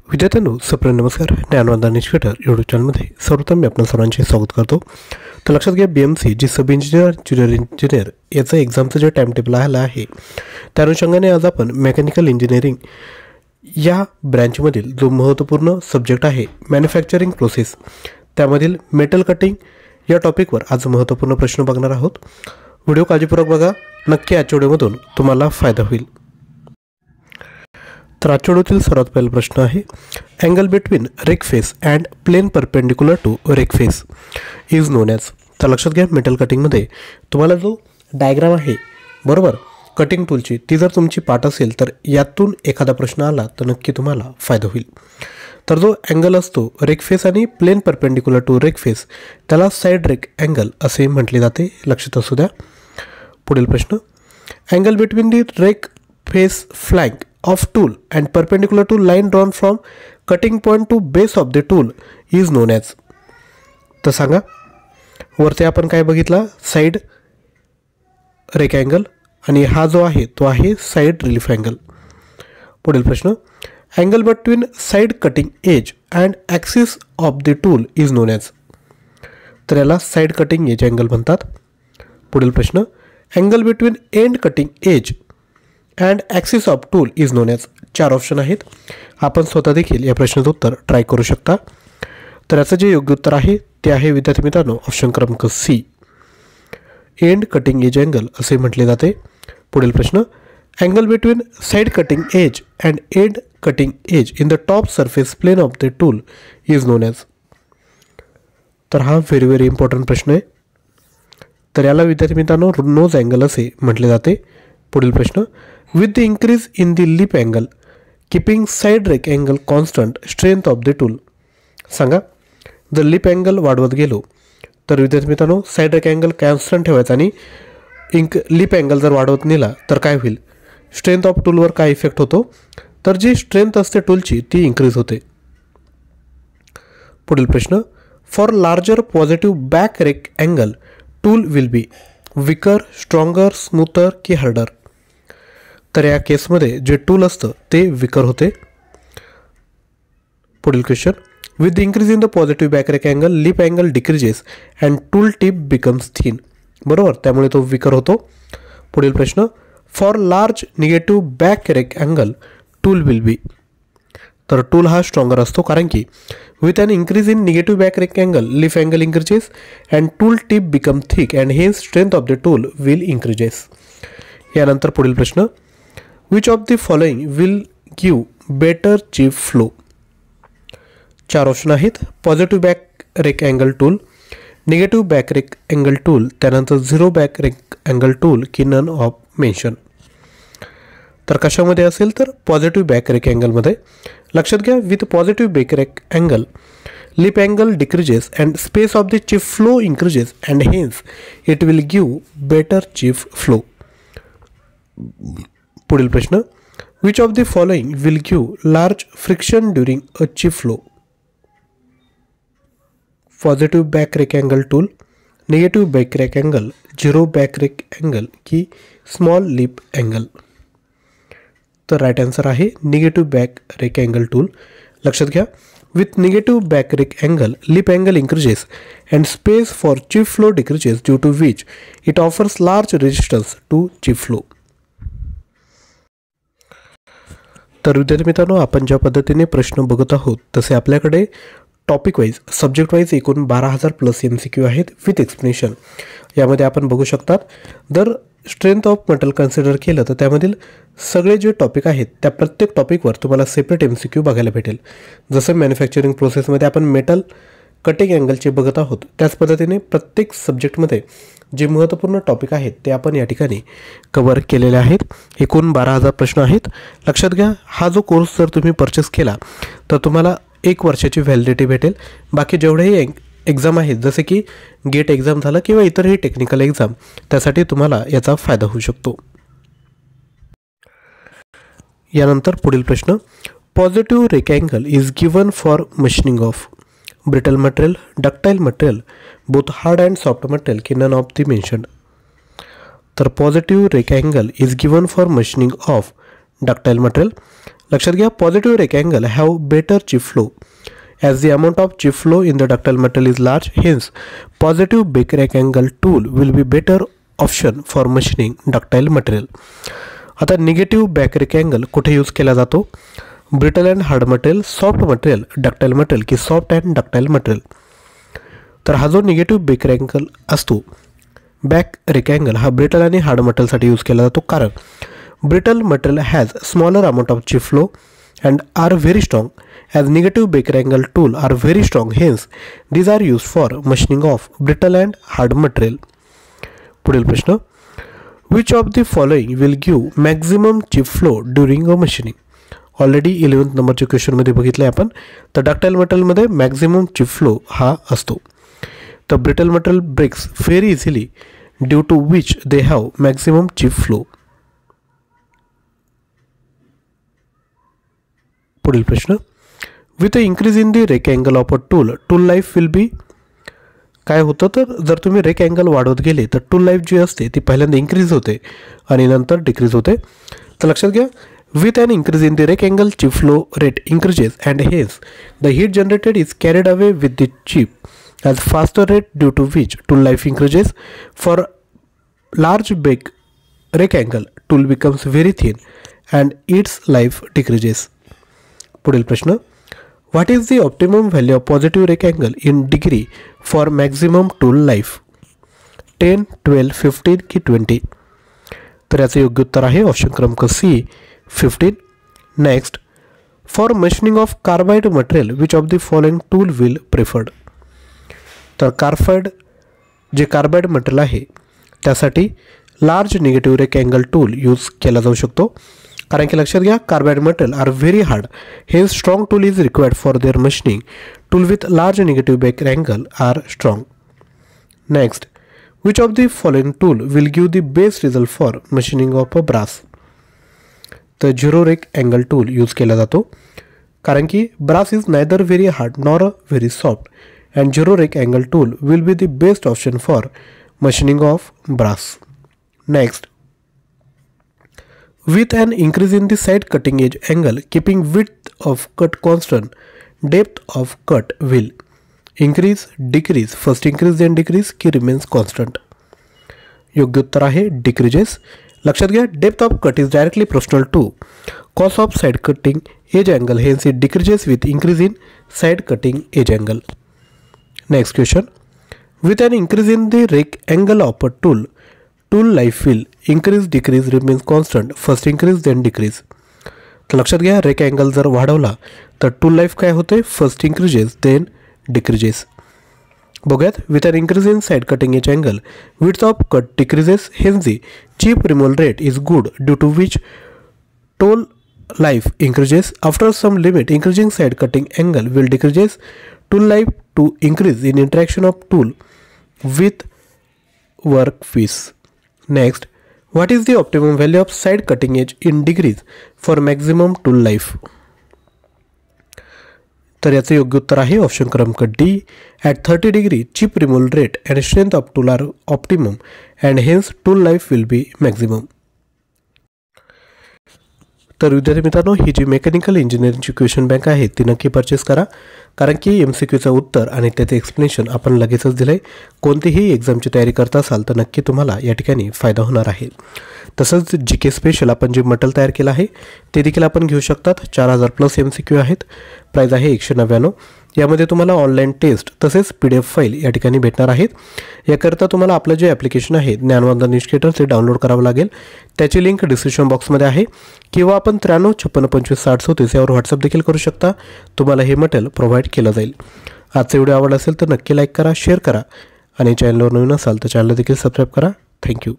विद्यार्थ्यांनो सप्रेम नमस्कार. ज्ञानवंदन इन्स्टिट्यूटर यूट्यूब चॅनलमध्ये सर्वप्रथम मी आपण सर्वांचे स्वागत करतो. तर लक्षात घ्या, BMC जी सब इंजिनियर ज्युनियर इंजिनियर याचं एक्झामचं जे टाइम टेबल आलं आहे त्या अनुषंगाने आज आपण मेकॅनिकल इंजिनिअरिंग या ब्रँचमधील जो महत्त्वपूर्ण सब्जेक्ट आहे मॅन्युफॅक्चरिंग प्रोसेस त्यामधील मेटल कटिंग या टॉपिकवर आज महत्त्वपूर्ण प्रश्न बघणार आहोत. व्हिडिओ काळजीपूर्वक बघा, नक्की आजच्या व्हिडिओमधून तुम्हाला फायदा होईल. तर आजच्या व्हिडिओतील सर्वात पहिला प्रश्न आहे, angle between rake face and plane perpendicular to rake face is known as. तर लक्षात घ्या, मेटल कटिंगमध्ये तुम्हाला जो डायग्राम आहे बरोबर कटिंग टूलची ती जर तुमची पाठ असेल तर यातून एखादा प्रश्न आला तर नक्की तुम्हाला फायदा होईल. तर जो अँगल असतो रेक फेस आणि plane perpendicular to rake face त्याला साईड रेक अँगल असे म्हटले जाते, लक्षात असू द्या. पुढील प्रश्न, angle between the rake face flank of tool and perpendicular to line drawn from cutting point to base of the tool is known as. तर सांगा, वरती आपण काय बघितला, साइड रेक अँगल आणि हा जो आहे तो आहे साइड रिलीफ अँगल. पुढील प्रश्न, angle between side cutting edge and axis of the tool is known as. तर याला साइड कटिंग एज अँगल म्हणतात. पुढील प्रश्न, angle between end cutting edge and axis of tool is known as. 4 option आहेत, आपण स्वतः देखील या प्रश्नाचं उत्तर ट्राय करू शकता. तर याचं जे योग्य उत्तर आहे ते आहे विद्यार्थी मित्रांनो ऑप्शन क्रमांक C, end cutting edge angle असे म्हटले जाते. पुढील प्रश्न, angle between side cutting edge and end cutting edge in the top surface plane of the tool is known as. तर हा व्हेरी इम्पॉर्टंट प्रश्न आहे. तर याला विद्यार्थी मित्रांनो नोज अँगल असे म्हटले जाते. पुढील प्रश्न, with the increase in the lip angle keeping side rake angle constant strength of the tool. सांगा, जर लिप अँगल वाढवत गेलो तर विद्यार्थी मित्रांनो साइड रेक अँगल कॉन्स्टंट ठेवायचा आणि लिप अँगल जर वाढवत नेला तर काय होईल, स्ट्रेंथ ऑफ टूलवर काय इफेक्ट होतो, तर जी स्ट्रेंथ असते टूलची ती इन्क्रीज होते. पुढील प्रश्न, for larger positive back rake angle tool will be weaker, stronger, smoother की हार्डर. तर या केसमध्ये जे टूल असतं ते विकर होते. पुढील question, with the increase in the positive back rake angle lip angle decreases and tool tip becomes thin. बरोबर, त्यामुळे तो विकर होतो. पुढील प्रश्न, for large negative back rake angle tool will be. तर टूल हा स्ट्रॉंगर असतो कारण की with an increase in negative back rake angle lip angle increases and tool tip become thick and hence strength of the tool will increases. यानंतर पुढील प्रश्न, which of the following will give better chip flow. 4 option आहेत, positive back rake angle tool, negative back rake angle tool, त्यानंतर zero back rake angle tool की none of mention. तर कशामध्ये असेल तर पॉझिटिव्ह बॅक रेक अँगलमध्ये. लक्षात घ्या, with positive back rake angle lip angle decreases and space of the chip flow increases and hence it will give better chip flow. पुढील प्रश्न, which of the following will give large friction during a chip flow. Positive back rake angle tool, negative back rake angle, zero back rake angle की small lip angle. तर right answer आहे negative back rake angle tool. लक्षात घ्या, with negative back rake angle lip angle increases and space for chip flow decreases due to which it offers large resistance to chip flow. तर विद्यार्थी मित्रांनो, आपण ज्या पद्धतीने प्रश्न बघत आहोत तसे आपल्याकडे टॉपिक वाईज सब्जेक्ट वाईज एकूण 12,000 प्लस MCQ आहेत विथ एक्सप्लेनेशन. यामध्ये आपण बघू शकतात, जर स्ट्रेंथ ऑफ मेटल कन्सिडर केलं तर त्यामधील सगळे जे टॉपिक आहेत त्या प्रत्येक टॉपिकवर तुम्हाला सेपरेट MCQ बघायला भेटेल. जसं मॅन्युफॅक्चरिंग प्रोसेसमध्ये आपण मेटल कटिंग अँगलचे बघत आहोत त्याच पद्धतीने प्रत्येक सब्जेक्टमध्ये जे महत्त्वपूर्ण टॉपिक आहेत ते आपण या ठिकाणी कवर केलेले आहेत. एकूण 12,000 प्रश्न आहेत. लक्षात घ्या, हा जो कोर्स जर तुम्ही परचेस केला तर तुम्हाला 1 वर्षाची व्हॅलिडिटी भेटेल. बाकी जेवढेही एक्झाम आहेत जसे की गेट एक्झाम झालं किंवा इतरही टेक्निकल एक्झाम त्यासाठी तुम्हाला याचा फायदा होऊ शकतो. यानंतर पुढील प्रश्न, positive rake angle is given for machining of brittle material, ductile material, both hard and soft material की नन ऑफ दी मेन्शन्ड. तर positive rake angle is given for machining of ductile material, लक्षात घ्या, positive rake angle have better chip flow as the amount of chip flow in the ductile metal is large. Hence, positive back rectangle tool will be better option for machining ductile material. आता negative back rectangle कुठे use केला जातो? Brittle and hard material, soft material, ductile material की soft and ductile material. तर हा जो negative back rectangle असतो, back rectangle हा ब्रिटल आणि हार्ड मटेरियलसाठी यूज केला जातो, कारण brittle material has smaller amount of chip flow and are very strong, as negative back angle tool are very strong. Hence, these are used for machining of brittle and hard material. पुढील प्रश्न, which of the following will give maximum chip flow during a machining? Already 11th नंबरच्या क्वेश्चनमध्ये बघितले आपण. तर ductile मटेरियलमध्ये maximum chip flow हा असतो. तर brittle material breaks very easily due to which they have maximum chip flow. पुढील प्रश्न, with a increase in the rake angle of a tool life will be. काय होतं, तर जर तुम्ही रेक अँगल वाढवत गेले तर टूल लाईफ जी असते ती पहिल्यांदा इन्क्रीज होते आणि नंतर डिक्रीज होते. तर लक्षात घ्या, with an increase in the rake angle chip flow rate increases and hence the heat generated is carried away with the chip as faster rate due to which tool life increases. For large back rake angle tool becomes very thin and its life decreases. पुढील प्रश्न, what is the optimum value of positive rake angle in degree for maximum tool life? 10, 12, 15 की 20? तर याचं योग्य उत्तर आहे option क्रमांक C 15. Next, for machining of carbide material which of the following tool will preferred? तर जे कार्बाइड मटेरियल आहे त्यासाठी large negative rake angle tool use केला जाऊ शकतो, कारण की लक्षात घ्या, carbide material are very hard. Hence strong tool is required for their machining. Tool with large negative back angle are strong. Next, which of the following tool will give the best result for machining of a brass? तर zero rake angle tool use केला जातो, कारण की brass is neither very hard nor very soft and zero rake angle tool will be the best option for machining of brass. Next, with an increase in the side cutting edge angle keeping width of cut constant, depth of cut will increase, decrease, first increase then decrease की remains constant? योग्य उत्तर आहे decreases. लक्षात घ्या, depth of cut is directly proportional to cos of side cutting edge angle, hence it decreases with increase in side cutting edge angle. Next question, with an increase in the rake angle of a tool life will increase, decrease, remains constant, first increase then decrease. तर लक्षात घ्या, rake angle जर वाढवला तर tool life काय होते? First increases then decreases. बघूयात, with an increase in side cutting edge angle width of cut decreases, hence the chip removal rate is good due to which tool life increases. After some limit, increasing side cutting angle will decreases tool life to increase in interaction of tool with workpiece. Next, what is the optimum value of side cutting edge in degrees for maximum tool life? तर याचे योग्य उत्तर आहे option क्रमांक D. At 30 degree chip removal rate and strength of tool are optimum and hence tool life will be maximum. तर विद्यार्थी मित्रांनो, ही जी मेकॅनिकल इंजिनिअरिंगची क्वेश्चन बँक आहे ती नक्की परचेस करा, कारण की MCQचं उत्तर आणि त्याचे एक्सप्लेनेशन आपण लगेचच दिलं आहे. कोणतीही एक्झामची तयारी करत असाल तर नक्की तुम्हाला या ठिकाणी फायदा होणार आहे. तसंच GK स्पेशल आपण जे मटेरियल तयार केलं आहे ते देखील आपण घेऊ शकतात. 4000+ MCQ आहेत. प्राईज आहे 199. यामध्ये तुम्हाला ऑनलाईन टेस्ट तसेच PDF फाईल या ठिकाणी भेटणार आहेत. याकरता तुम्हाला आपलं जे ॲप्लिकेशन आहे ज्ञानवंदन इन्स्टिट्यूटर ते डाउनलोड करावं लागेल. त्याची लिंक डिस्क्रिप्शन बॉक्समध्ये आहे, किंवा आपण 93 56 25 60 34 यावर व्हॉट्सअप देखील करू शकता. तुम्हाला हे मटेरियल प्रोव्हाइड केलं जाईल. आजचा व्हिडिओ आवडला असेल तर नक्की लाईक करा, शेअर करा आणि चॅनलवर नवीन असाल तर चॅनलला देखील सबस्क्राईब करा. थँक्यू.